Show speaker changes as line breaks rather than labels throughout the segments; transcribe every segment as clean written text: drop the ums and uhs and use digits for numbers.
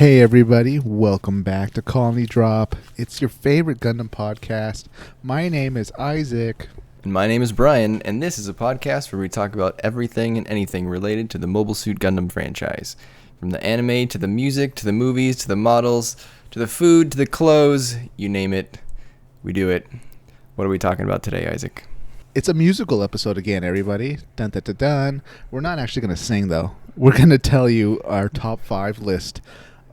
Hey everybody, welcome back to Colony Drop. It's your favorite Gundam podcast. My name is Isaac.
And my name is Brian, and this is a podcast where we talk about everything and anything related to the Mobile Suit Gundam franchise. From the anime, to the music, to the movies, to the models, to the food, to the clothes, you name it, we do it. What are we talking about today, Isaac?
It's a musical episode again, everybody. Dun dun dun dun. We're not actually going to sing, though. We're going to tell you our top 5 list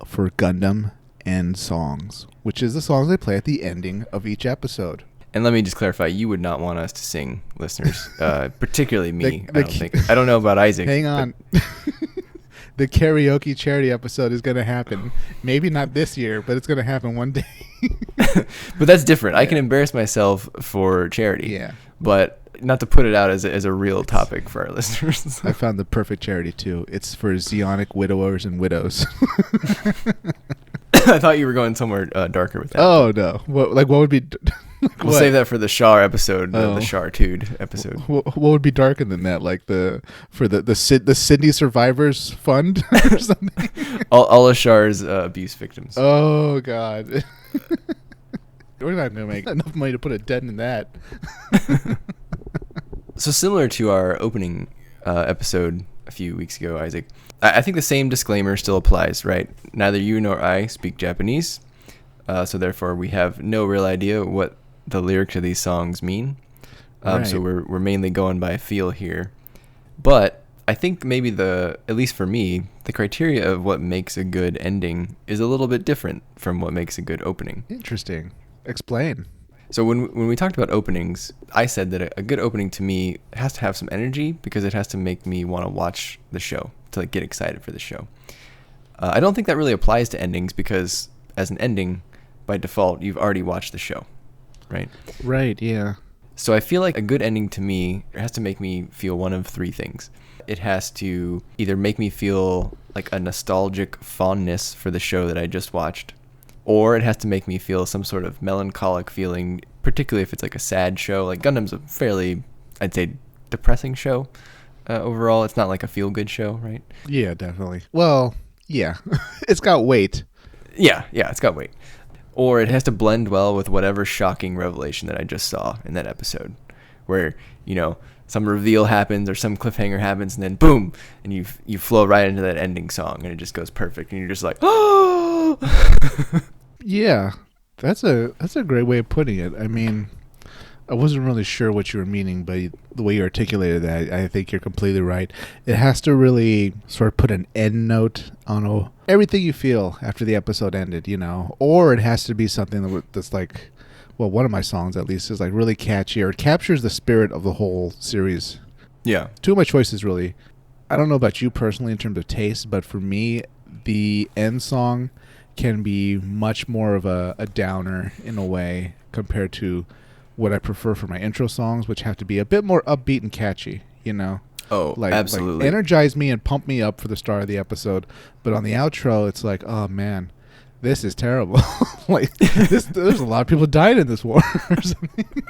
for Gundam end songs, which is the songs they play at the ending of each episode.
And let me just clarify, you would not want us to sing, listeners, particularly me. I don't know about Isaac.
Hang on. The karaoke charity episode is going to happen. Maybe not this year, but it's going to happen one day.
But that's different. Yeah. I can embarrass myself for charity.
Yeah.
But not to put it out as a real topic for our listeners.
I found the perfect charity, too. It's for Zeonic widowers and widows.
I thought you were going somewhere darker with that.
Oh, no. What would be...
We'll save that for the Char episode, the Char-tude episode.
What would be darker than that? Like the Sydney Survivors Fund or something?
all of Char's abuse victims.
Oh, God. We're not going to make enough money to put a dent in that.
So similar to our opening episode a few weeks ago, Isaac, I think the same disclaimer still applies, right? Neither you nor I speak Japanese, so therefore we have no real idea what the lyrics of these songs mean.
Right.
So we're mainly going by feel here. But I think maybe at least for me, the criteria of what makes a good ending is a little bit different from what makes a good opening.
Interesting. Explain.
So when we talked about openings, I said that a good opening to me has to have some energy because it has to make me want to watch the show, to get excited for the show. I don't think that really applies to endings because as an ending, by default, you've already watched the show, right?
Right, yeah.
So I feel like a good ending to me has to make me feel one of 3 things. It has to either make me feel like a nostalgic fondness for the show that I just watched, or it has to make me feel some sort of melancholic feeling, particularly if it's like a sad show. Like Gundam's a fairly, I'd say, depressing show overall. It's not like a feel-good show, right?
Yeah, definitely. Well, yeah. It's got weight.
Yeah, it's got weight. Or it has to blend well with whatever shocking revelation that I just saw in that episode, where, some reveal happens or some cliffhanger happens and then boom, and you flow right into that ending song and it just goes perfect and you're just like, oh!
Yeah, that's a great way of putting it. I mean, I wasn't really sure what you were meaning, but the way you articulated that, I think you're completely right. It has to really sort of put an end note on everything you feel after the episode ended, or it has to be something that's like, well, one of my songs at least is like really catchy, or it captures the spirit of the whole series.
Yeah.
2 of my choices really. I don't know about you personally in terms of taste, but for me, the end song can be much more of a downer in a way compared to what I prefer for my intro songs, which have to be a bit more upbeat and catchy,
Oh, absolutely.
Like energize me and pump me up for the start of the episode. But on the outro, it's like, oh, man, this is terrible. There's a lot of people died in this war or something.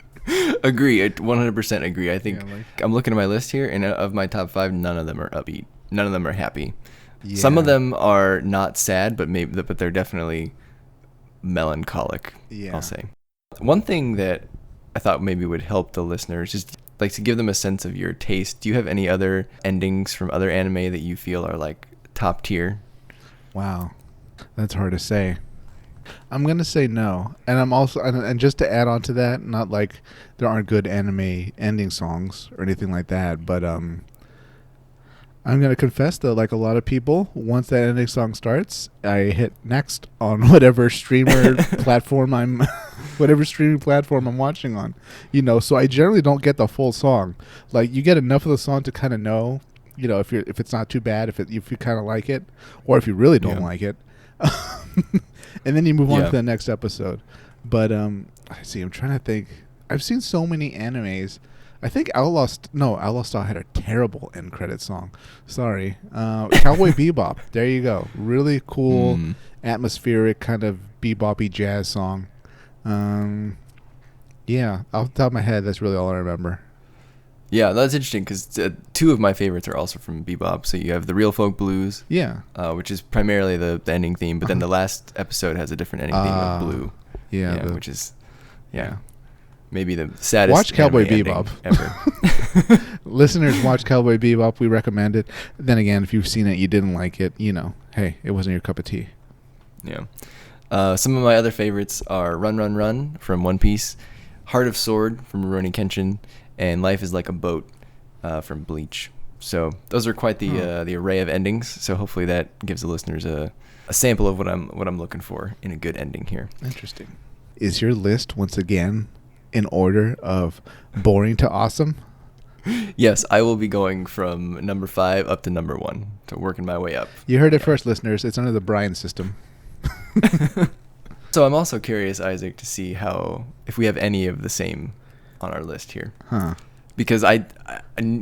Agree. I 100% agree. I think I'm looking at my list here, and of my top 5, none of them are upbeat. None of them are happy. Yeah. Some of them are not sad, but they're definitely melancholic, yeah. I'll say. One thing that I thought maybe would help the listeners is like to give them a sense of your taste. Do you have any other endings from other anime that you feel are like top tier?
Wow. That's hard to say. I'm going to say no. And I'm also, and just to add on to that, not like there aren't good anime ending songs or anything like that, but I'm going to confess that like a lot of people, once that ending song starts, I hit next on whatever streaming platform I'm watching on. So I generally don't get the full song. Like you get enough of the song to kind of know, if it's not too bad, if you kind of like it, or if you really don't like it. And then you move on to the next episode. But I'm trying to think. I've seen so many animes. I think Outlaw Star had a terrible end credit song. Sorry. Cowboy Bebop. There you go. Really cool, atmospheric kind of bebop-y jazz song. Yeah, off the top of my head, that's really all I remember.
Yeah, that's interesting because two of my favorites are also from Bebop. So you have the Real Folk Blues,
Yeah.
Which is primarily the ending theme, but then the last episode has a different ending theme of Blue.
Yeah.
Which is, maybe the saddest.
Watch Cowboy
anime
Bebop
ever.
Listeners, watch Cowboy Bebop. We recommend it. Then again, if you've seen it, you didn't like it, hey, it wasn't your cup of tea.
Yeah. Some of my other favorites are Run Run Run from One Piece, Heart of Sword from Rurouni Kenshin, and Life is Like a Boat from Bleach. So those are quite the array of endings. So hopefully that gives the listeners a sample of what I'm looking for in a good ending here.
Interesting. Is your list once again in order of boring to awesome?
Yes, I will be going from number 5 up to number 1, to working my way up.
You heard it first, listeners. It's under the Brian system.
So I'm also curious, Isaac, to see if we have any of the same on our list here.
Huh.
Because I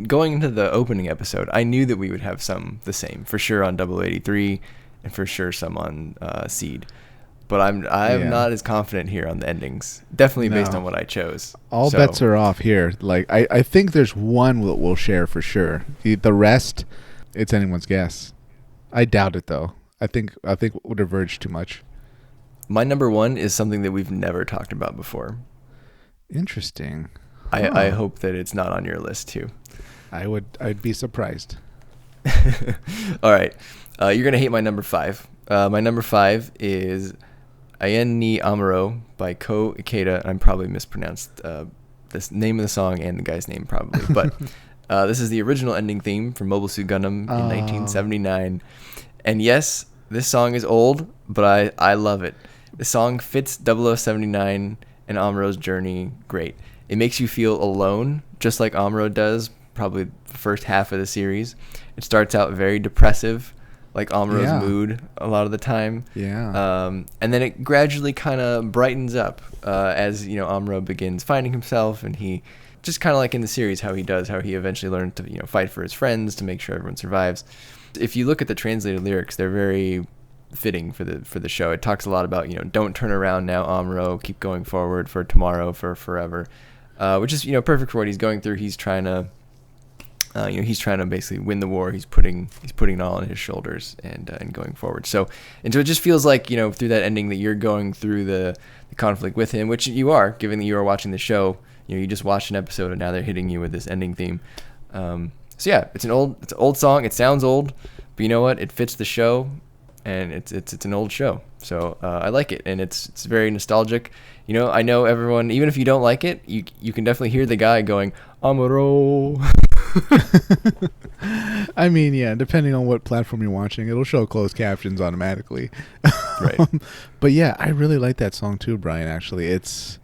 going into the opening episode, I knew that we would have some the same, for sure on 083 and for sure some on Seed. But I'm not as confident here on the endings. Definitely based on what I chose.
All bets are off here. Like I think there's one that we'll share for sure. The rest, it's anyone's guess. I doubt it though. I think we'll diverge too much.
My number 1 is something that we've never talked about before.
Interesting.
I hope that it's not on your list too.
I'd be surprised.
All right. You're gonna hate my number 5. My number 5 is Ayen ni Amuro by Ko Ikeda. I'm probably mispronounced the name of the song and the guy's name probably, but this is the original ending theme from Mobile Suit Gundam in 1979. And yes, this song is old, but I love it. The song fits 0079 and Amuro's journey great. It makes you feel alone, just like Amuro does, probably the first half of the series. It starts out very depressive, like Amuro's mood a lot of the time.
Yeah.
And then it gradually kind of brightens up as Amuro begins finding himself, and he just kind of like in the series how he eventually learns to fight for his friends to make sure everyone survives. If you look at the translated lyrics, they're very fitting for the show. It talks a lot about don't turn around now, Amuro, keep going forward for tomorrow, for forever, which is perfect for what he's going through. He's trying to basically win the war. He's putting it all on his shoulders and going forward. So it just feels like through that ending that you're going through the conflict with him, which you are, given that you are watching the show. You just watched an episode and now they're hitting you with this ending theme. So yeah, it's an old song. It sounds old, but you know what? It fits the show, and it's an old show. So I like it, and it's very nostalgic. I know everyone, even if you don't like it, you can definitely hear the guy going Amuro.
I mean, yeah, depending on what platform you're watching, it'll show closed captions automatically.
Right.
But yeah, I really like that song too, Brian. Actually, it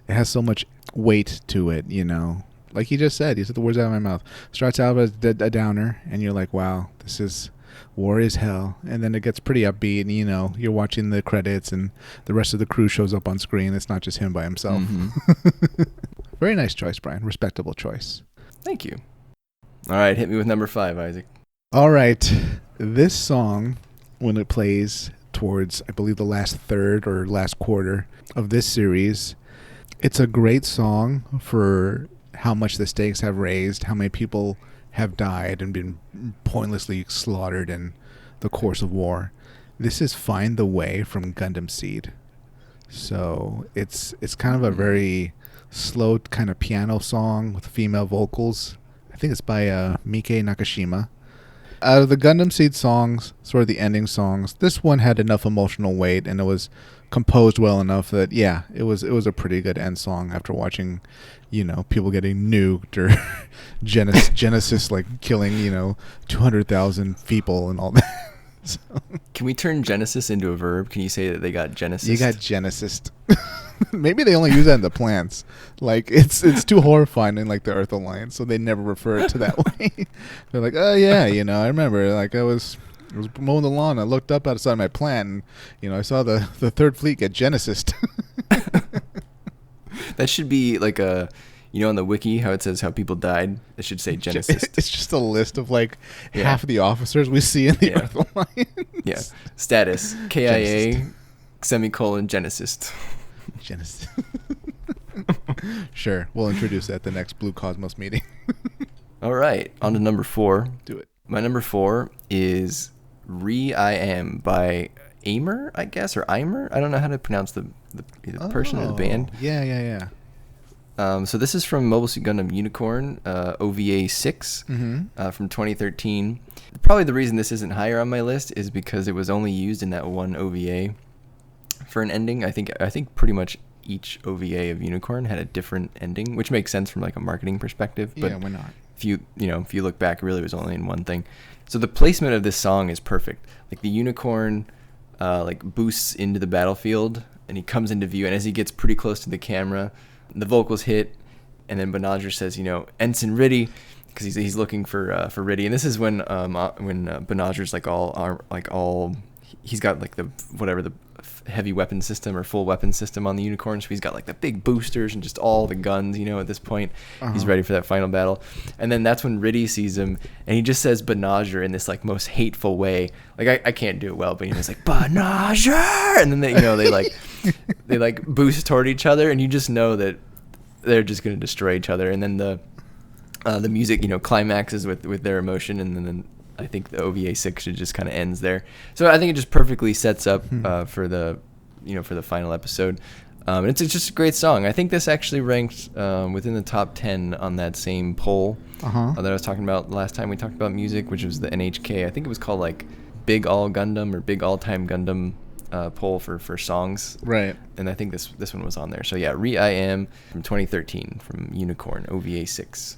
has so much weight to it. Like he just said, he said the words out of my mouth. Starts out as a downer, and you're like, wow, this is war is hell. And then it gets pretty upbeat, and you're watching the credits, and the rest of the crew shows up on screen. It's not just him by himself. Mm-hmm. Very nice choice, Brian. Respectable choice.
Thank you. All right, hit me with number 5, Isaac.
All right. This song, when it plays towards, I believe, the last third or last quarter of this series, it's a great song for how much the stakes have raised, how many people have died and been pointlessly slaughtered in the course of war. This is Find the Way from Gundam Seed. So it's kind of a very slow kind of piano song with female vocals. I think it's by Mike Nakashima. Out of the Gundam Seed songs, sort of the ending songs, this one had enough emotional weight, and it was composed well enough that it was a pretty good end song after watching people getting nuked or Genesis like killing 200,000 people and all that. So.
Can we turn Genesis into a verb? Can you say that they got Genesis?
You got Genesis. Maybe they only use that in the plants. Like it's too horrifying in like the Earth Alliance, so they never refer it to that way. They're like, oh yeah, I remember like I was mowing the lawn. I looked up outside my plant, and I saw the Third Fleet get Genesis.
That should be like a, on the wiki how it says how people died. It should say Genesis.
It's just a list of like half of the officers we see in the Earth Alliance.
Yeah. Status KIA semicolon Genesis.
Genesis. Sure, we'll introduce that at the next Blue Cosmos meeting.
All right, on to number 4.
Do it.
My number 4 is I Am by Aimer, I guess, or Aimer. I don't know how to pronounce the person or the band.
Yeah.
So this is from Mobile Suit Gundam Unicorn, OVA 6 from 2013. Probably the reason this isn't higher on my list is because it was only used in that one OVA for an ending. I think pretty much each OVA of Unicorn had a different ending, which makes sense from like a marketing perspective. But
yeah, why not?
If you look back, it really was only in one thing. So the placement of this song is perfect. Like the Unicorn like boosts into the battlefield and he comes into view, and as he gets pretty close to the camera, the vocals hit, and then Banagher says, Ensign Riddy, because he's looking for Riddy, and this is when Banagher's he's got like the heavy weapon system or full weapon system on the Unicorn, so he's got like the big boosters and just all the guns, at this point. He's ready for that final battle. And then that's when Riddy sees him, and he just says Banagher in this like most hateful way. Like I can't do it well, but he's like Banagher, and then they like boost toward each other, and you just know that they're just going to destroy each other. And then the music climaxes with their emotion, and then I think the OVA 6 just kind of ends there. So I think it just perfectly sets up for the final episode. It's just a great song. I think this actually ranked within the top 10 on that same poll that I was talking about last time we talked about music, which was the NHK. I think it was called like Big All Gundam or Big All Time Gundam poll for songs. Right. And I think this one was on there. So yeah, I Am from 2013 from Unicorn, OVA 6.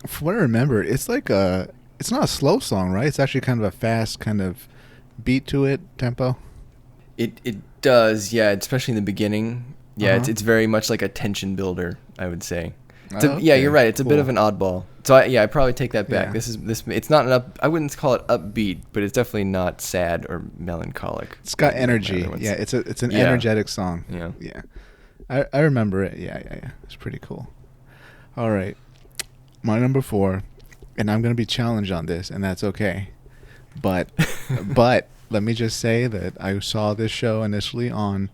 From what I remember, it's like it's not a slow song, right? It's actually kind of a fast kind of beat to it, tempo.
It does, yeah, especially in the beginning. Yeah, it's very much like a tension builder, I would say. Yeah, you're right. It's a bit of an oddball. So I probably take that back. Yeah. It's not I wouldn't call it upbeat, but it's definitely not sad or melancholic.
It's got energy. Yeah, it's an energetic song. Yeah. I remember it. Yeah. It's pretty cool. All right. My number 4, and I'm going to be challenged on this, and that's okay. But let me just say that I saw this show initially on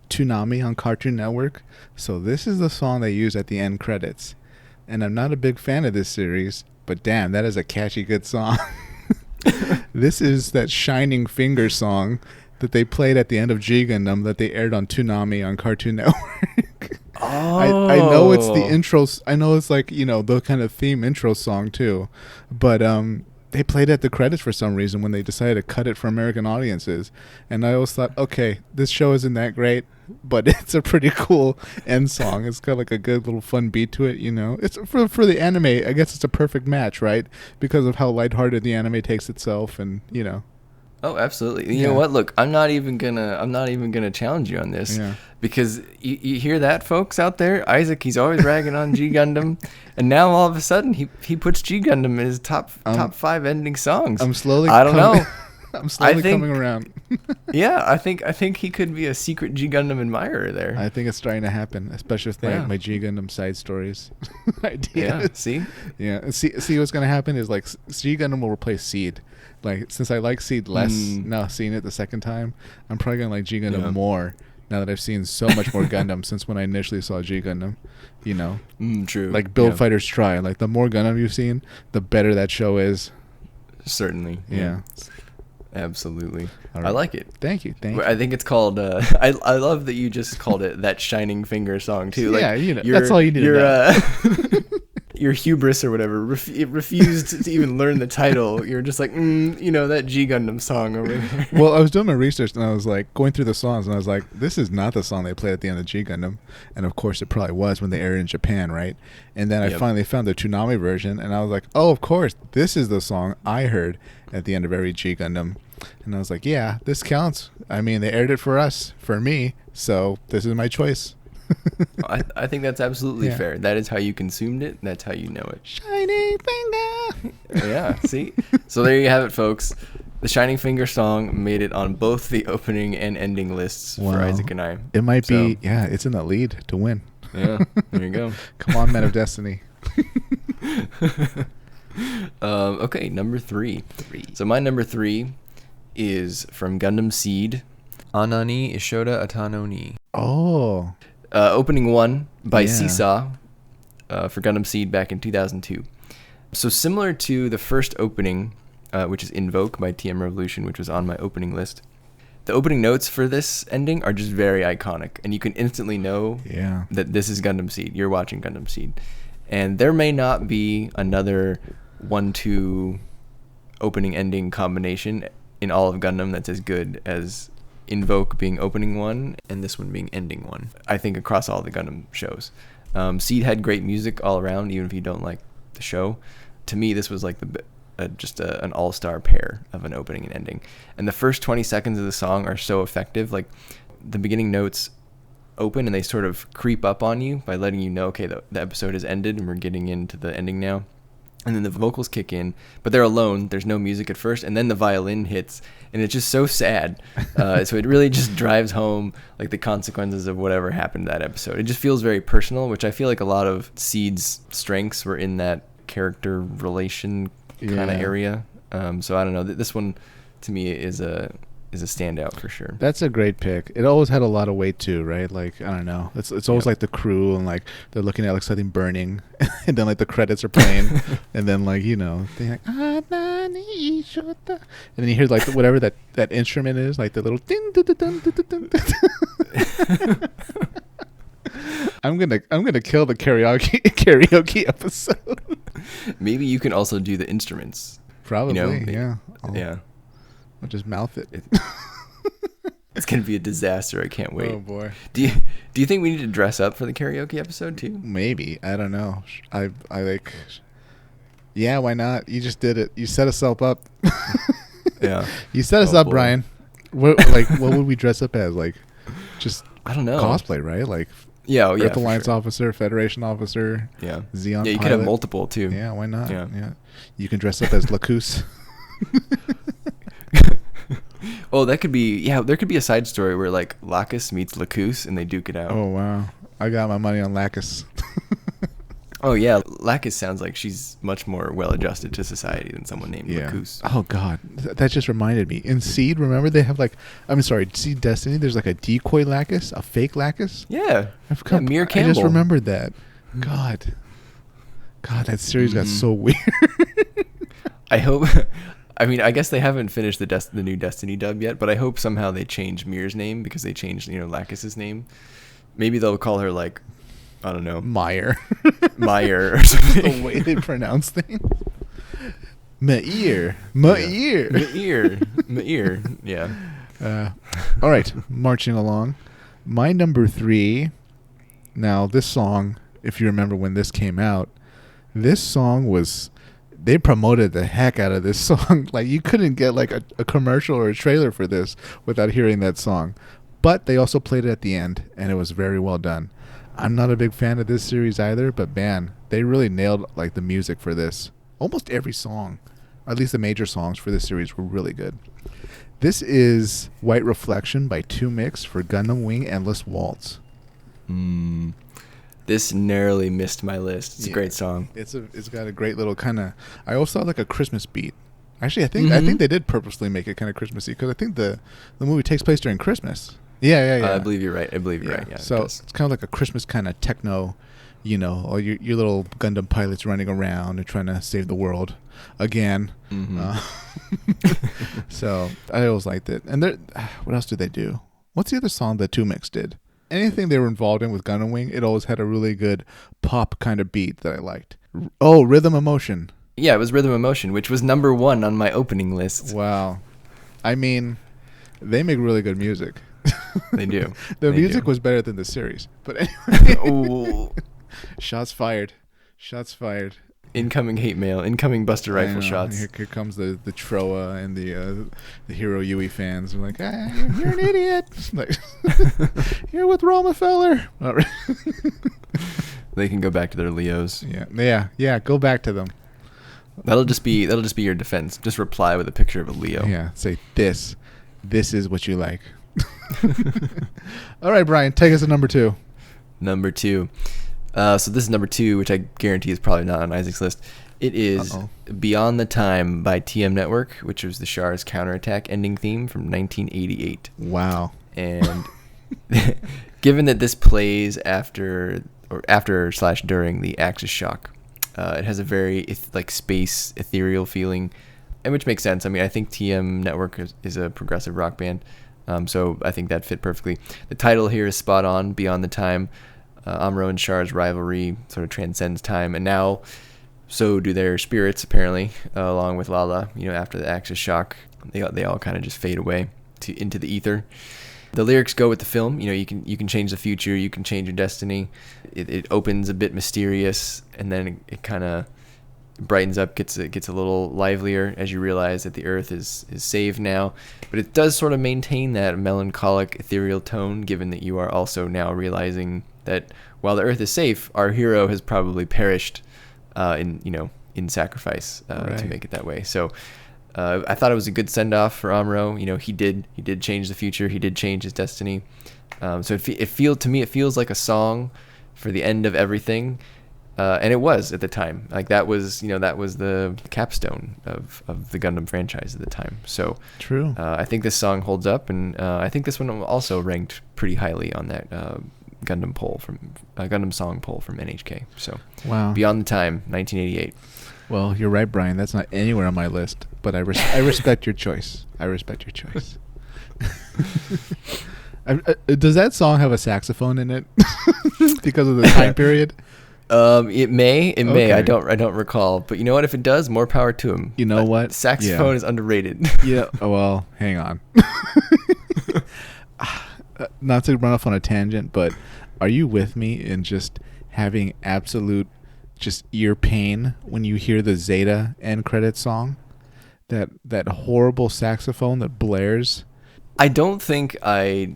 Toonami on Cartoon Network. So this is the song they use at the end credits. And I'm not a big fan of this series, but damn, that is a catchy, good song. This is that Shining Finger song that they played at the end of G Gundam that they aired on Toonami on Cartoon Network. I know it's the intro. I know it's like, the kind of theme intro song too. But they played at the credits for some reason when they decided to cut it for American audiences. And I always thought, okay, this show isn't that great, but it's a pretty cool end song. It's got like a good little fun beat to it, It's for the anime, I guess it's a perfect match, right? Because of how lighthearted the anime takes itself and,
Oh, absolutely. You know what? Look, I'm not even gonna challenge you on this, because you hear that, folks out there. Isaac, he's always ragging on G Gundam, and now all of a sudden he puts G Gundam in his top 5 ending songs.
I'm slowly. I'm slowly coming around.
Yeah, I think he could be a secret G Gundam admirer there.
I think it's starting to happen, especially with my G Gundam side stories. Ideas.
Yeah. See.
Yeah. See what's gonna happen is like G Gundam will replace Seed. Like, since I like Seed less now, seeing it the second time, I'm probably gonna like G Gundam more now that I've seen so much more Gundam since when I initially saw G Gundam.
True.
Like Build Fighters Try. Like the more Gundam you've seen, the better that show is.
Certainly.
Yeah.
Absolutely.
Right.
I like it.
Thank you.
I think it's called I love that you just called it that Shining Finger song too. Like,
that's all you need to know.
Your hubris or whatever refused to even learn the title. You're just like, that G Gundam song over there.
Well, I was doing my research and I was like going through the songs and I was like, this is not the song they played at the end of G Gundam. And of course it probably was when they aired in Japan, right? And then I finally found the Toonami version and I was like, oh, of course, this is the song I heard at the end of every G Gundam. And I was like, yeah, this counts. I mean, they aired it for me, so this is my choice.
I think that's absolutely fair. That is how you consumed it. That's how you know it.
Shining Finger.
Yeah, see? So there you have it, folks. The Shining Finger song made it on both the opening and ending lists for Isaac and I.
It might be, it's in the lead to win.
Yeah, there you go.
Come on, Men of Destiny.
Okay, number 3. So my number 3 is from Gundam Seed, Anani Ishoda Atano ni.
Oh.
Opening 1 by Seesaw for Gundam Seed back in 2002. So similar to the first opening, which is Invoke by TM Revolution, which was on my opening list. The opening notes for this ending are just very iconic, and you can instantly know that this is Gundam Seed. You're watching Gundam Seed. And there may not be another 1-2 opening ending combination in all of Gundam that's as good as Invoke being opening one and this one being ending one, I think, across all the Gundam shows. Seed had great music all around, even if you don't like the show. To me, this was like an all-star pair of an opening and ending. And the first 20 seconds of the song are so effective. Like, the beginning notes open and they sort of creep up on you by letting you know, okay, the episode has ended and we're getting into the ending now. And then the vocals kick in, but they're alone. There's no music at first, and then the violin hits, and it's just so sad. So it really just drives home like the consequences of whatever happened that episode. It just feels very personal, which I feel like a lot of Seed's strengths were in that character relation kind of area. So I don't know. This one, to me, is a standout for sure.
That's a great pick. It always had a lot of weight too, right? Like, I don't know. It's always like the crew and like they're looking at like something burning, and then like the credits are playing, and then like they're like and then you hear like whatever that instrument is, like the little ding ding ding ding ding. I'm gonna kill the karaoke episode.
Maybe you can also do the instruments.
Probably, yeah. I'll just mouth it.
It's gonna be a disaster. I can't wait.
Oh boy.
Do you think we need to dress up for the karaoke episode too?
Maybe. I don't know. I like. Yeah, why not? You just did it. You set us up.
Yeah.
You set us up, boy. Brian. What would we dress up as? Like, just
I don't know.
Cosplay, right? Like. Earth Alliance officer, Federation officer.
Yeah.
Xeon.
Yeah, you
pilot.
could have multiple too.
Yeah, why not?
Yeah.
You can dress up as Lacus.
Oh, that could be. Yeah, there could be a side story where like Lacus meets Lacus and they duke it out.
Oh wow, I got my money on Lacus.
Oh yeah, Lacus sounds like she's much more well-adjusted to society than someone named Lacus.
Oh god, that just reminded me. In Seed, remember they have like, Seed Destiny. There's like a decoy Lacus, a fake Lacus.
Yeah, Mir Campbell.
I just remembered that. God, that series got so weird.
I hope. I mean, I guess they haven't finished the new Destiny dub yet, but I hope somehow they change Mir's name because they changed Lacus's name. Maybe they'll call her like, I don't know,
Meyer
or something.
The way they pronounce things. Meir. Yeah. All right, marching along. My number 3. Now, this song, if you remember when this came out, this song was. They promoted the heck out of this song. Like, you couldn't get like a commercial or a trailer for this without hearing that song. But they also played it at the end, and it was very well done. I'm not a big fan of this series either, but man, they really nailed like the music for this. Almost every song, or at least the major songs for this series, were really good. This is White Reflection by 2Mix for Gundam Wing Endless Waltz.
This narrowly missed my list. It's a great song. It's
got a great little kind of. I also thought like a Christmas beat. Actually, I think they did purposely make it kind of Christmassy because I think the movie takes place during Christmas. Yeah.
I believe you're right. Yeah.
So it's kind of like a Christmas kind of techno, all your little Gundam pilots running around and trying to save the world again. So I always liked it. And what else did they do? What's the other song that 2Mix did? Anything they were involved in with Gundam Wing, it always had a really good pop kind of beat that I liked. Oh, Rhythm Emotion.
Yeah, it was Rhythm Emotion, which was number 1 on my opening list.
Wow. I mean, they make really good music.
They do.
The music was better than the series. But anyway.
Ooh.
Shots fired.
Incoming hate mail. Incoming Buster Rifle shots.
Here comes the Troa and the Hero Yui fans. I'm like, you're an idiot. Like, you're with Romefeller. All right.
They can go back to their Leos.
Yeah. Go back to them.
That'll just be your defense. Just reply with a picture of a Leo.
Yeah. Say this is what you like. All right, Brian, take us to number 2.
Number 2. So this is number 2, which I guarantee is probably not on Isaac's list. It is Beyond the Time by TM Network, which was the Char's counterattack ending theme from 1988.
Wow.
And given that this plays after/during the Axis shock, It has a very like space ethereal feeling, and which makes sense. I mean, I think TM Network is a progressive rock band, so I think that fit perfectly. The title here is spot on. Beyond the time, Amuro and Char's rivalry sort of transcends time, and now so do their spirits apparently, along with Lala. After the Axis shock, they all kind of just fade away into the ether. The lyrics go with the film. You can change the future, you can change your destiny. It opens a bit mysterious, and then it kind of brightens up, gets a little livelier as you realize that the Earth is saved now. But it does sort of maintain that melancholic, ethereal tone, given that you are also now realizing that while the Earth is safe, our hero has probably perished in sacrifice to make it that way. So I thought it was a good send off for Amuro. He did change the future. He did change his destiny. So it feels like a song for the end of everything, and it was at the time. Like that was the capstone of the Gundam franchise at the time. So
true.
I think this song holds up, and I think this one also ranked pretty highly on that Gundam song poll from NHK. So
wow. Beyond
the Time, 1988.
Well, you're right, Brian. That's not anywhere on my list, but I respect your choice. Does that song have a saxophone in it because of the time period?
It may. Okay. I don't recall. But you know what? If it does, more power to him.
You know what?
Saxophone is underrated.
Yeah. Well, hang on. Not to run off on a tangent, but are you with me in just having absolute just ear pain when you hear the Zeta end credit song? That horrible saxophone that blares.
I don't think I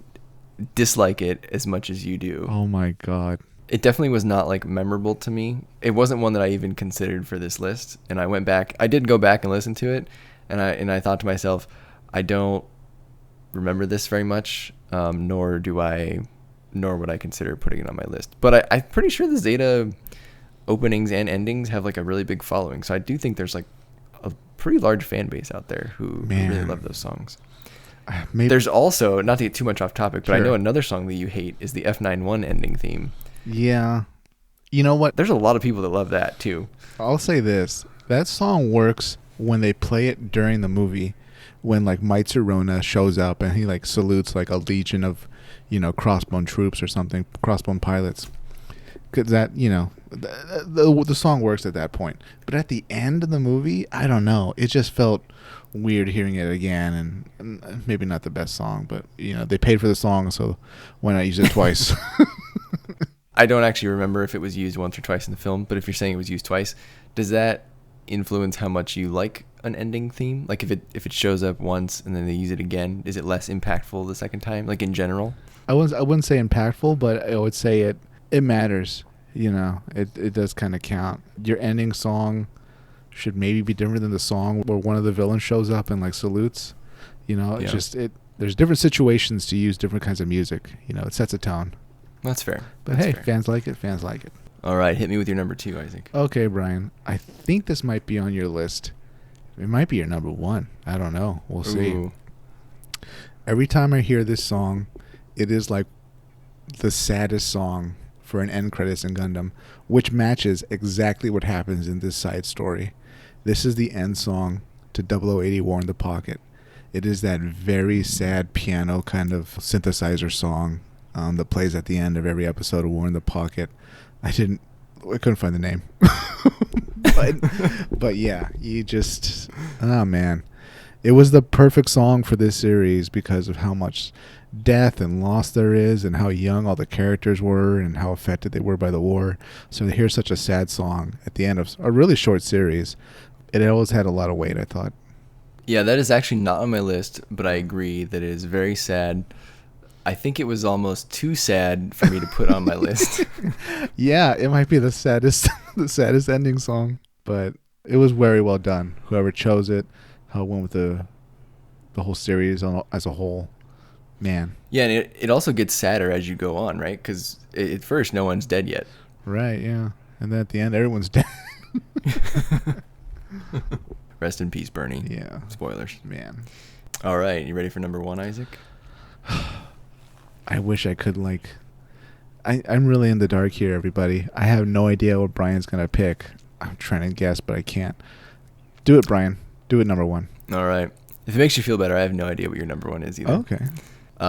dislike it as much as you do.
Oh my god.
It definitely was not like memorable to me. It wasn't one that I even considered for this list. And I did go back and listen to it, and I thought to myself, I don't remember this very much, nor would I consider putting it on my list. But I'm pretty sure the Zeta openings and endings have like a really big following. So I do think there's like a pretty large fan base out there who really love those songs. Maybe. There's also, not to get too much off topic, but sure. I know another song that you hate is the F91 ending theme.
Yeah. You know what?
There's a lot of people that love that too.
I'll say this. That song works when they play it during the movie, when like Mitsurona shows up and he like salutes like a legion of, crossbone troops or something, crossbone pilots. Because that, the song works at that point. But at the end of the movie, I don't know. It just felt weird hearing it again, and maybe not the best song, but they paid for the song, so why not use it twice?
I don't actually remember if it was used once or twice in the film, but if you're saying it was used twice, does that influence how much you like an ending theme? Like if it shows up once and then they use it again, is it less impactful the second time? Like in general?
I wouldn't say impactful, but I would say it matters. It does kind of count. Your ending song should maybe be different than the song where one of the villains shows up and like salutes. There's different situations to use different kinds of music. It sets a tone.
That's fair.
But
That's
hey,
fair.
fans like it.
All right, hit me with your number 2, Isaac.
Okay, Brian. I think this might be on your list. It might be your number 1. I don't know. We'll see.
Ooh.
Every time I hear this song, it is like the saddest song for an end credits in Gundam, which matches exactly what happens in this side story. This is the end song to 0080 War in the Pocket. It is that very sad piano kind of synthesizer song that plays at the end of every episode of War in the Pocket. I couldn't find the name. but yeah, oh man. It was the perfect song for this series because of how much death and loss there is and how young all the characters were and how affected they were by the war. So to hear such a sad song at the end of a really short series, it always had a lot of weight, I thought.
Yeah, that is actually not on my list, but I agree that it is very sad. I think it was almost too sad for me to put on my list.
Yeah, it might be the saddest ending song, but it was very well done. Whoever chose it, how it went with the whole series as a whole, man. Yeah,
and it also gets sadder as you go on, right? Because at first, no one's dead yet.
Right, yeah. And then at the end, everyone's dead.
Rest in peace, Bernie.
Yeah.
Spoilers.
Man.
All right, you ready for number 1, Isaac?
I wish I could, I'm really in the dark here, everybody. I have no idea what Brian's going to pick. I'm trying to guess, but I can't. Do it, Brian. Do it, number one.
All right. If it makes you feel better, I have no idea what your number one is either.
Okay.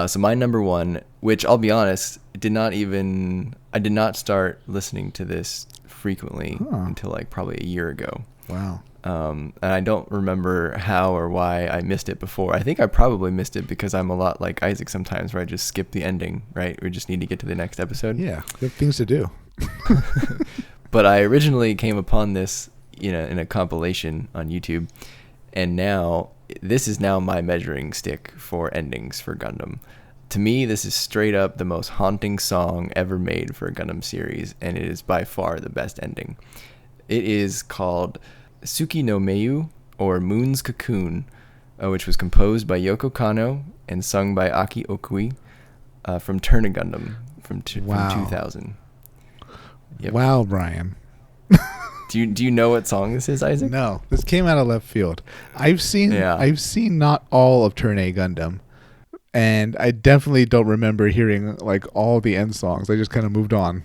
So my number one, which I'll be honest, I did not start listening to this frequently until like probably a year ago.
Wow.
And I don't remember how or why I missed it before. I think I probably missed it because I'm a lot like Isaac sometimes, where I just skip the ending, right? We just need to get to the next episode.
Yeah, good things to do.
But I originally came upon this, in a compilation on YouTube, and now this is now my measuring stick for endings for Gundam. To me, this is straight up the most haunting song ever made for a Gundam series, and it is by far the best ending. It is called Tsuki no Meiyu, or Moon's Cocoon, which was composed by Yoko Kanno and sung by Aki Okui from Turn Gundam from 2000. Yep.
Wow, Brian.
Do you know what song this is, Isaac?
No, this came out of left field. I've seen not all of Turn Gundam, and I definitely don't remember hearing like all the end songs. I just kind of moved on.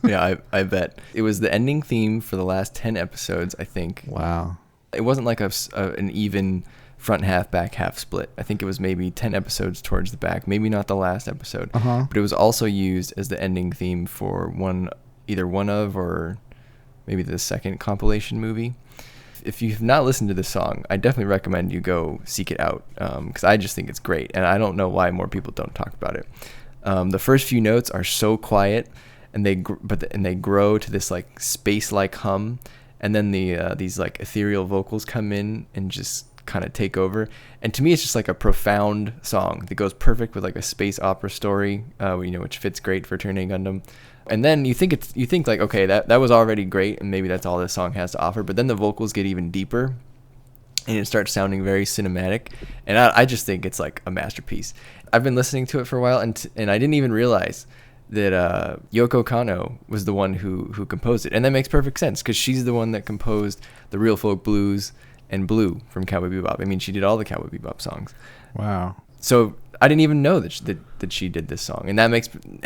Yeah, I bet. It was the ending theme for the last 10 episodes, I think.
Wow.
It wasn't like an even front half, back half split. I think it was maybe 10 episodes towards the back, maybe not the last episode. But it was also used as the ending theme for either one of or maybe the second compilation movie. If you've not listened to this song, I definitely recommend you go seek it out, because I just think it's great, and I don't know why more people don't talk about it. The first few notes are so quiet, and they grow to this like space-like hum, and then these like ethereal vocals come in and just kind of take over. And to me, it's just like a profound song that goes perfect with like a space opera story, which fits great for Turn Gundam. And then you think like, okay, that was already great, and maybe that's all this song has to offer. But then the vocals get even deeper, and it starts sounding very cinematic. And I just think it's like a masterpiece. I've been listening to it for a while, and I didn't even realize that Yoko Kanno was the one who composed it. And that makes perfect sense, because she's the one that composed the Real Folk Blues and Blue from Cowboy Bebop. I mean, she did all the Cowboy Bebop songs.
Wow. So
I didn't even know that she did this song, and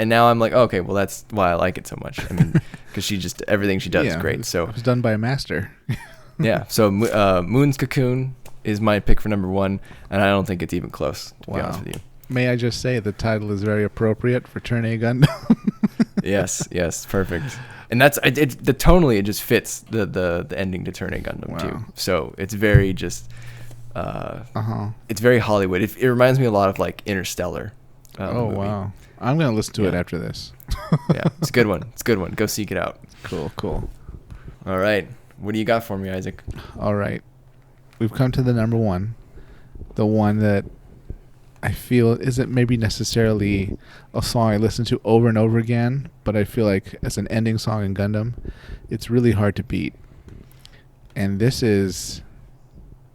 now I'm like, oh, okay, well, that's why I like it so much. I mean, because everything she does is great. So
it was done by a master.
Yeah. So Moon's Cocoon is my pick for number one, and I don't think it's even close, to be honest with you.
May I just say the title is very appropriate for Turn Gundam.
Yes, perfect. And that's tonally it just fits the ending to Turn Gundam too. So it's very just it's very Hollywood. It reminds me a lot of like Interstellar. Movie.
Wow. I'm gonna listen to it after this.
Yeah, it's a good one. Go seek it out.
Cool.
All right, what do you got for me, Isaac?
All right, we've come to the number one, the one that I feel isn't maybe necessarily a song I listen to over and over again, but I feel like as an ending song in Gundam, it's really hard to beat. And this is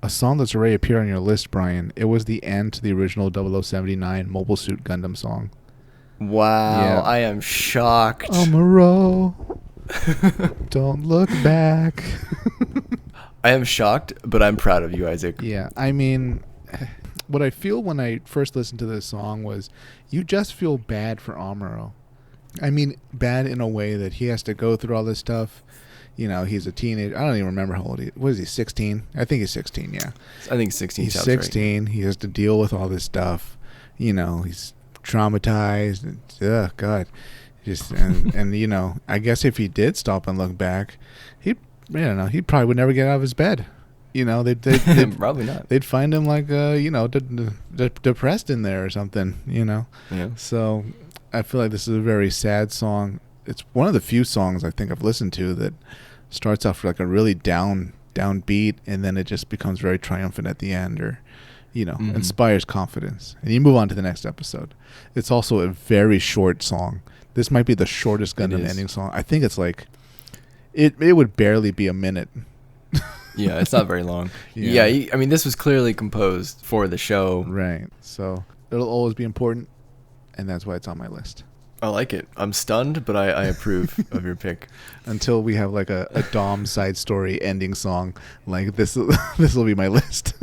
a song that's already appeared on your list, Brian. It was the end to the original 0079 Mobile Suit Gundam song.
Wow, yeah. I am shocked.
Amuro, don't look back.
I am shocked, but I'm proud of you, Isaac.
Yeah, I mean, what I feel when I first listened to this song was you just feel bad for Amuro. I mean, bad in a way that he has to go through all this stuff. He's a teenager. I don't even remember how old he is. What is he, 16? I think he's 16, yeah.
I think 16
He's
sounds
16.
Right.
He has to deal with all this stuff. He's traumatized. Oh, God. And I guess if he did stop and look back, he probably would never get out of his bed. They'd
probably not.
They'd find him like, depressed in there or something, Yeah. So I feel like this is a very sad song. It's one of the few songs I think I've listened to that starts off like a really down beat, and then it just becomes very triumphant at the end, or, inspires confidence. And you move on to the next episode. It's also a very short song. This might be the shortest Gundam ending song. I think it's like, it would barely be a minute.
Yeah, it's not very long. Yeah, I mean, this was clearly composed for the show.
Right. So it'll always be important, and that's why it's on my list.
I like it. I'm stunned, but I approve of your pick.
Until we have like a Dom side story ending song, like this will be my list.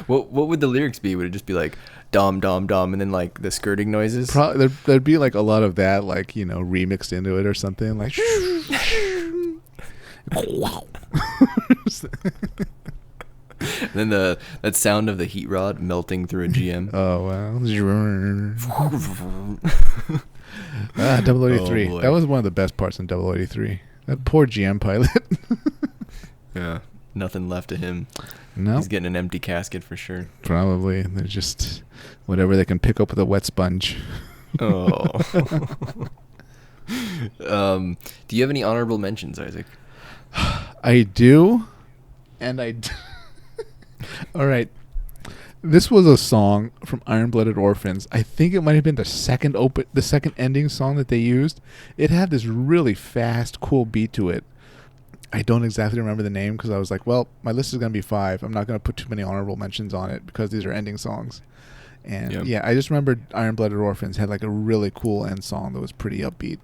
What would the lyrics be? Would it just be like Dom, Dom, Dom, and then like the skirting noises?
There'd be like a lot of that, like, remixed into it or something, like
Then that sound of the heat rod melting through a GM.
Oh wow. 083.
Oh,
that was one of the best parts in 083. That poor GM pilot.
Yeah. Nothing left of him.
No.
He's getting an empty casket for sure.
Probably. They're just whatever they can pick up with a wet sponge.
Oh. Do you have any honorable mentions, Isaac?
I do. And all right. This was a song from Iron-Blooded Orphans. I think it might have been the second ending song that they used. It had this really fast, cool beat to it. I don't exactly remember the name because I was like, well, my list is going to be 5. I'm not going to put too many honorable mentions on it because these are ending songs. And yeah, I just remembered Iron-Blooded Orphans had like a really cool end song that was pretty upbeat.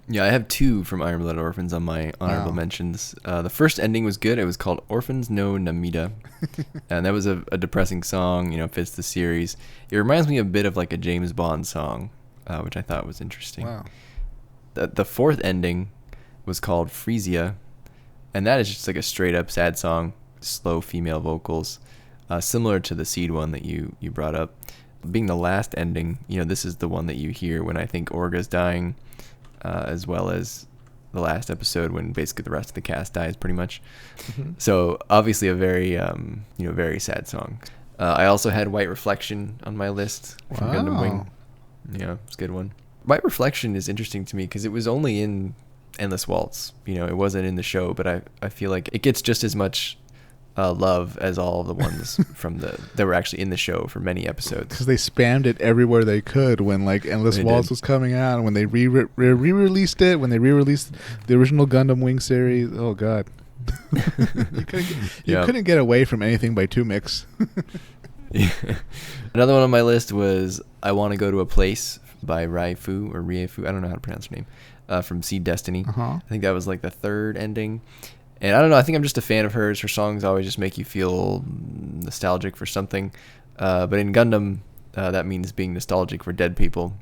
Yeah, I have 2 from Iron-Blooded Orphans on my honorable mentions. The first ending was good. It was called Orphans no Namida. And that was a depressing song, fits the series. It reminds me a bit of like a James Bond song, which I thought was interesting.
Wow.
The fourth ending was called Frisia. And that is just like a straight up sad song, slow female vocals, similar to the Seed one that you brought up. Being the last ending, this is the one that you hear when I think Orga's dying, as well as the last episode when basically the rest of the cast dies pretty much. Mm-hmm. So obviously a very, very sad song. I also had White Reflection on my list from Gundam Wing. Yeah, it's a good one. White Reflection is interesting to me because it was only in Endless Waltz. It wasn't in the show, but I feel like it gets just as much love as all of the ones that were actually in the show for many episodes.
Because they spammed it everywhere they could when like Endless Waltz was coming out, and when they re-released it, when they re-released the original Gundam Wing series. Oh god, you couldn't get away from anything by 2-Mix.
Yeah. Another one on my list was I Want to Go to a Place by Raifu or Riefu. I don't know how to pronounce her name. From Seed Destiny. I think that was like the third ending. And I don't know, I think I'm just a fan of hers. Her songs always just make you feel nostalgic for something. But in Gundam, that means being nostalgic for dead people.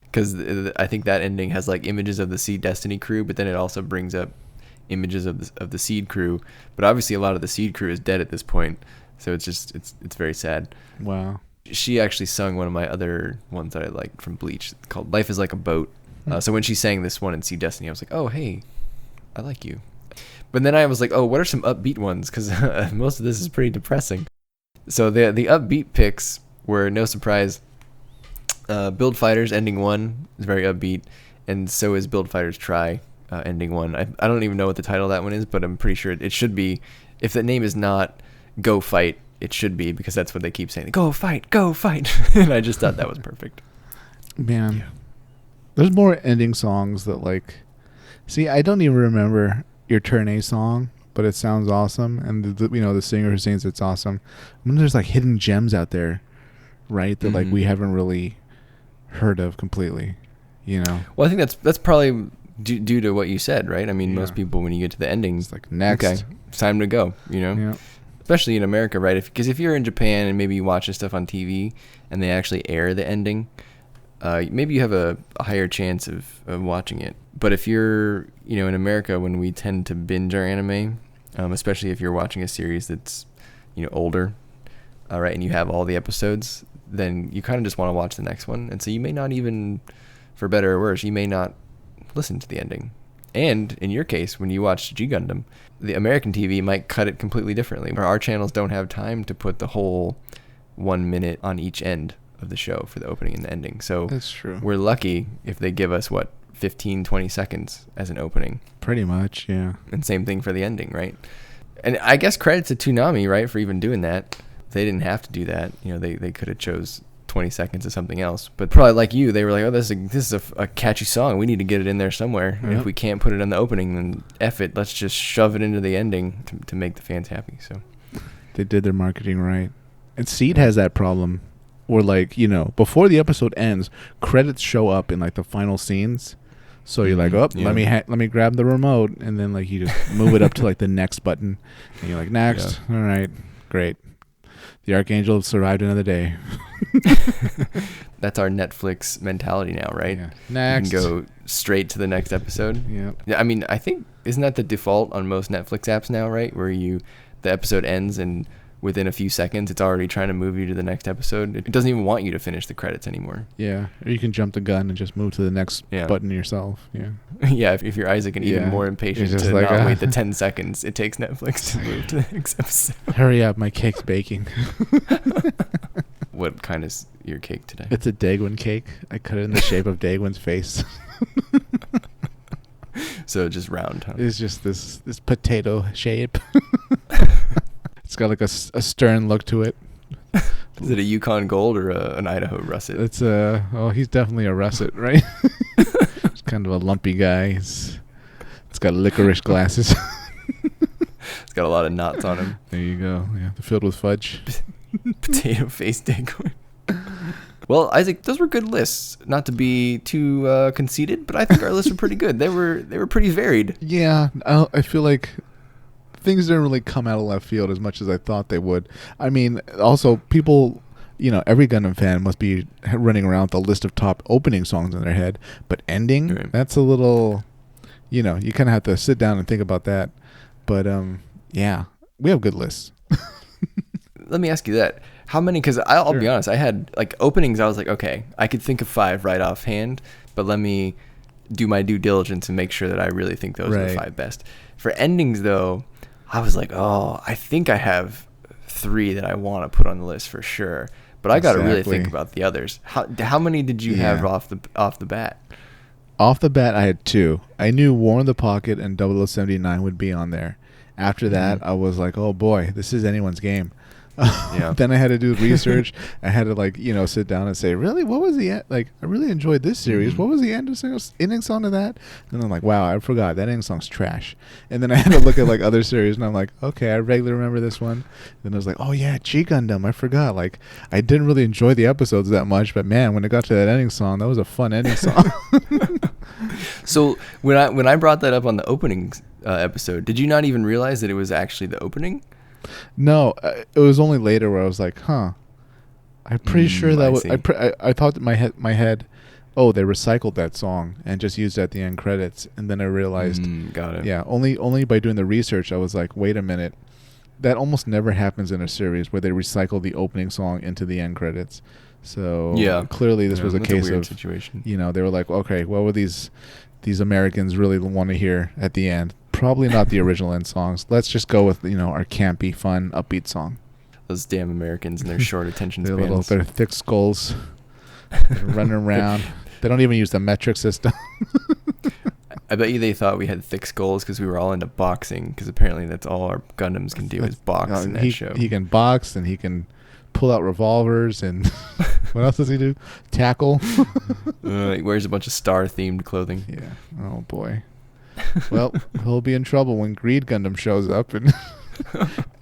Because I think that ending has like images of the Seed Destiny crew, but then it also brings up images of the Seed crew. But obviously a lot of the Seed crew is dead at this point. So it's very sad.
Wow.
She actually sung one of my other ones that I liked from Bleach called Life is Like a Boat. So when she sang this one in Seed Destiny, I was like, oh, hey, I like you. But then I was like, oh, what are some upbeat ones? Because most of this is pretty depressing. So the upbeat picks were, no surprise, Build Fighters ending 1 is very upbeat, and so is Build Fighters Try ending 1. I don't even know what the title of that one is, but I'm pretty sure it should be. If the name is not Go Fight, it should be, because that's what they keep saying. Go fight, go fight. And I just thought that was perfect.
Man. Yeah. There's more ending songs that like... See, I don't even remember Your Turn A song, but it sounds awesome. And the singer who sings it's awesome. I mean, there's like hidden gems out there, right? That like we haven't really heard of completely,
Well, I think that's probably due to what you said, right? I mean, most people, when you get to the endings,
it's like, next.
Okay, it's time to go,
Yeah.
Especially in America, right? Because if you're in Japan and maybe you watch this stuff on TV and they actually air the ending, maybe you have a higher chance of watching it. But if you're, in America, when we tend to binge our anime, especially if you're watching a series that's, older, right, and you have all the episodes, then you kind of just want to watch the next one. And so you may not even, for better or worse, you may not listen to the ending. And in your case, when you watch G Gundam, the American TV might cut it completely differently. Our channels don't have time to put the whole 1 minute on each end of the show for the opening and the ending. So
that's true.
We're lucky if they give us 15, 20 seconds as an opening.
Pretty much, yeah.
And same thing for the ending, right? And I guess credit to Toonami, right, for even doing that. They didn't have to do that. They could have chose 20 seconds of something else. But probably like you, they were like, oh, this is a catchy song. We need to get it in there somewhere. Yep. And if we can't put it in the opening, then F it. Let's just shove it into the ending to make the fans happy. So
they did their marketing right. And Seed has that problem where, like, before the episode ends, credits show up in like the final scenes. So you're like, let me grab the remote, and then like you just move it up to like the next button, and you're like, next. Yeah. All right, great. The Archangel survived another day.
That's our Netflix mentality now, right?
Yeah. Next.
You can go straight to the next episode.
Yeah.
Yeah. I mean, I think, isn't that the default on most Netflix apps now, right? Where the episode ends and within a few seconds, it's already trying to move you to the next episode. It doesn't even want you to finish the credits anymore.
Yeah. Or you can jump the gun and just move to the next button yourself. Yeah.
Yeah. If you're Isaac and even more impatient to like, not wait the 10 seconds it takes Netflix to move to the next episode.
Hurry up. My cake's baking.
What kind is your cake today?
It's a Dagwin cake. I cut it in the shape of Dagwin's face.
So just round, huh?
It's just this potato shape. It's got like a stern look to it.
Is it a Yukon Gold or an Idaho Russet?
It's he's definitely a Russet, right? It's kind of a lumpy guy. It's got licorice glasses.
It's got a lot of knots on him.
There you go. Yeah, they're filled with fudge.
Potato face Dagwin. Well, Isaac, those were good lists. Not to be too conceited, but I think our lists were pretty good. They were pretty varied.
Yeah, I feel like things didn't really come out of left field as much as I thought they would. I mean, also people, every Gundam fan must be running around with a list of top opening songs in their head, but ending,
right.
That's a little, you kind of have to sit down and think about that. But yeah, we have good lists.
Let me ask you that. How many? Because I'll be honest, I had like openings. I was like, okay, I could think of 5 right offhand, but let me do my due diligence and make sure that I really think those are the 5 best. For endings, though, I was like, oh, I think I have 3 that I want to put on the list for sure. But I got to really think about the others. How many did you have off the bat?
Off the bat, I had 2. I knew War in the Pocket and 0079 would be on there. After that, I was like, oh boy, this is anyone's game. Then I had to do research. I had to sit down and say, really, what was the end? Like, I really enjoyed this series. What was the ending song of that? And I'm like, wow, I forgot that ending song's trash. And then I had to look at other series, and I'm like, okay, I vaguely remember this one. Then I was like, oh yeah, G Gundam, I forgot. Like, I didn't really enjoy the episodes that much, but man, when it got to that ending song, that was a fun ending song.
So when I brought that up on the opening episode, did you not even realize that it was actually the opening?
No, it was only later where I was like, huh. I'm pretty sure that was... I thought that my head, oh, they recycled that song and just used it at the end credits. And then I realized...
got it.
Yeah, only by doing the research, I was like, wait a minute. That almost never happens in a series where they recycle the opening song into the end credits. So clearly this was a case of...
situation.
They were like, okay, what would these Americans really want to hear at the end? Probably not the original end songs. Let's just go with our campy, fun, upbeat song.
Those damn Americans and their short attention spans.
Their thick skulls. They're running around. They don't even use the metric system.
I bet you they thought we had thick skulls because we were all into boxing. Because apparently that's all our Gundams can do is box in that show.
He can box and he can pull out revolvers and what else does he do? Tackle.
He wears a bunch of star-themed clothing.
Yeah. Oh boy. Well, he'll be in trouble when Greed Gundam shows up and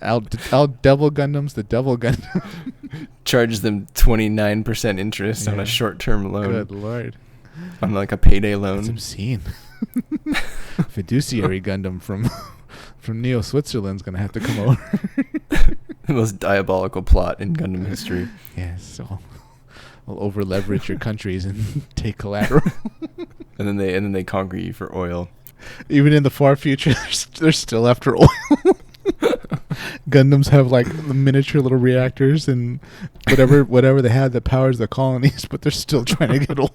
out Devil Gundam's the Devil Gundam.
Charges them 29% interest on a short-term loan.
Good lord.
On like a payday loan.
That's obscene. Fiduciary Gundam from Neo Switzerland's gonna have to come over.
The most diabolical plot in Gundam history.
Yes, so we'll over leverage your countries and take collateral.
And then they conquer you for oil.
Even in the far future, they're still after oil. Gundams have the miniature little reactors and whatever they have that powers the colonies, but they're still trying to get oil.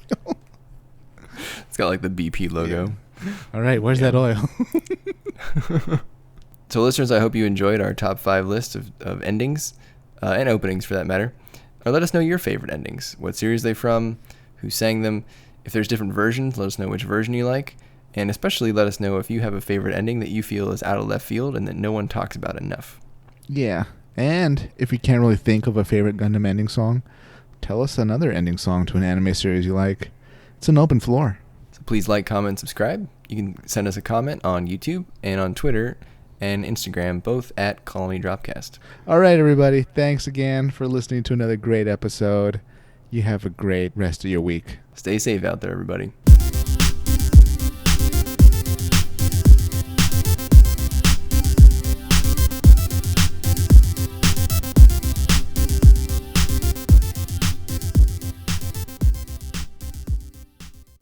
It's got the BP logo.
Yeah. All right, where's that oil?
So listeners, I hope you enjoyed our top 5 list of endings and openings for that matter. Or let us know your favorite endings. What series they're from, who sang them. If there's different versions, let us know which version you like. And especially let us know if you have a favorite ending that you feel is out of left field and that no one talks about enough.
Yeah. And if you can't really think of a favorite Gundam ending song, tell us another ending song to an anime series you like. It's an open floor.
So please like, comment, subscribe. You can send us a comment on YouTube and on Twitter and Instagram, both at Colony Dropcast.
All right, everybody. Thanks again for listening to another great episode. You have a great rest of your week.
Stay safe out there, everybody.